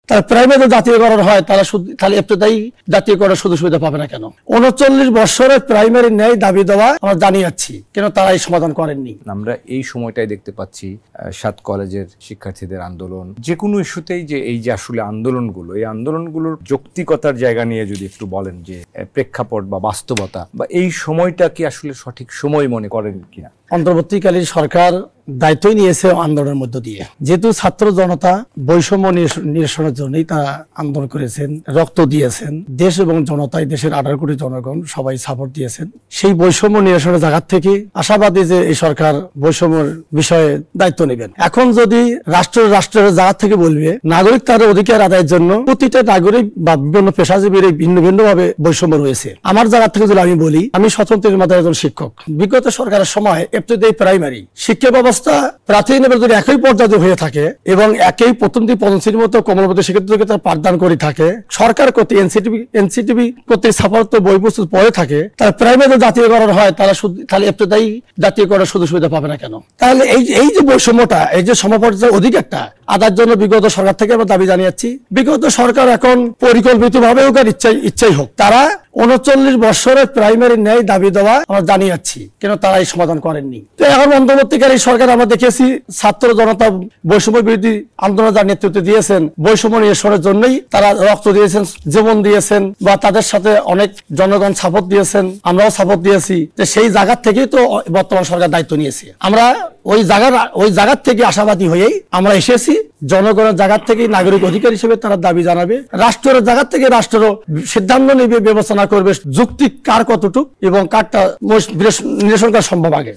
তার প্রাইমারি জাতীয়করণ হয় তাহলে ইবতেদায়ী জাতীয়করণের সুযোগ সুবিধা পাবে না কেন? 39 বছরের প্রাইমারি ন্যায় দাবি দেওয়া আমরা জানিয়ে যাচ্ছি, কেন তারা এই সমাধান করেননি? আমরা এই সময়টাই দেখতে পাচ্ছি 7 কলেজের শিক্ষার্থীদের আন্দোলন, যে কোনো ইস্যুতেই যে এই যে আসলে আন্দোলনগুলো, এই আন্দোলনগুলোর যৌক্তিকতার জায়গা নিয়ে যদি একটু বলেন যে প্রেক্ষাপট বা বাস্তবতা বা এই সময়টা কি আসলে সঠিক সময় মনে করেন কিনা? অন্তর্বর্তীকালীন সরকার দায়িত্বই নিয়েছে আন্দোলনের মধ্য দিয়ে, যেহেতু ছাত্র জনতা বৈষম্য নিরসনের জন্যই তারা আন্দোলন করেছেন, রক্ত দিয়েছেন, দেশ এবং জনতায় দেশের 18 কোটি জনগণ সবাই সাপোর্ট দিয়েছেন। সেই বৈষম্য নিরসনের জায়গা থেকে আশাবাদী যে এই সরকার বৈষম্যের বিষয়ে দায়িত্ব নেবেন। এখন যদি রাষ্ট্রের জায়গা থেকে বলবে নাগরিক তার অধিকার আদায়ের জন্য প্রতিটা নাগরিক বা বিভিন্ন পেশাজীবীর ভিন্ন ভিন্ন ভাবে বৈষম্য রয়েছে। আমার জায়গা থেকে যদি আমি বলি, আমি স্বতন্ত্র মাত্রার একজন শিক্ষক। বিগত সরকারের সময় ইবতেদায়ী প্রাইমারি শিক্ষা ব্যবস্থা প্রাথমিক লেভেল যদি একই পর্যায়ে হয়ে থাকে এবং একই প্রথম থেকে পঞ্চম শ্রেণীর মতো কমলবতী শিক্ষার্থীদেরকে তারা পাঠদান করে থাকে, সরকার কর্তৃক এনসিটিভি কর্তৃক ছাপান্ত বই পুস্তক পড়ে থাকে, তার প্রাইমারি জাতীয়করণ হয় তাহলে ইবতেদায়ী জাতীয়করণের সুযোগ সুবিধা পাবে না কেন? তাহলে এই যে বৈষম্যটা, এই যে সমপর্যায়ের অধিকারটা আদার জন্য বিগত সরকার থেকে আমরা দাবি জানিয়েছি। বিগত সরকার এখন পরিকল্পিতভাবে হোক আর ইচ্ছাই হোক, তারা 39 বছরের প্রাইমারি ন্যায় দাবি দেওয়া আমরা জানিয়ে যাচ্ছি, কেন তারা এই সমাধান করেননি? তো এখন অন্তর্বর্তীকালী সরকার আমরা দেখেছি ছাত্র জনতা বৈষম্য বিরোধী আন্দোলন যার নেতৃত্ব দিয়েছেন, বৈষম্য নিরসনের জন্যই তারা রক্ত দিয়েছেন, জীবন দিয়েছেন, বা তাদের সাথে অনেক জনগণ সাপোর্ট দিয়েছেন, আমরাও সাপোর্ট দিয়েছি। সেই জায়গা থেকেই তো বর্তমান সরকার দায়িত্ব নিয়েছে। আমরা ওই জায়গার থেকে আশাবাদী হয়েই আমরা এসেছি। জনগণের জায়গা থেকে নাগরিক অধিকার হিসেবে তারা দাবি জানাবে, রাষ্ট্রের জায়গা থেকে রাষ্ট্র সিদ্ধান্ত নেবে, বিবেচনা করবে যুক্তি কার কতটুক এবং কারটা নিরসন করা সম্ভব আগে।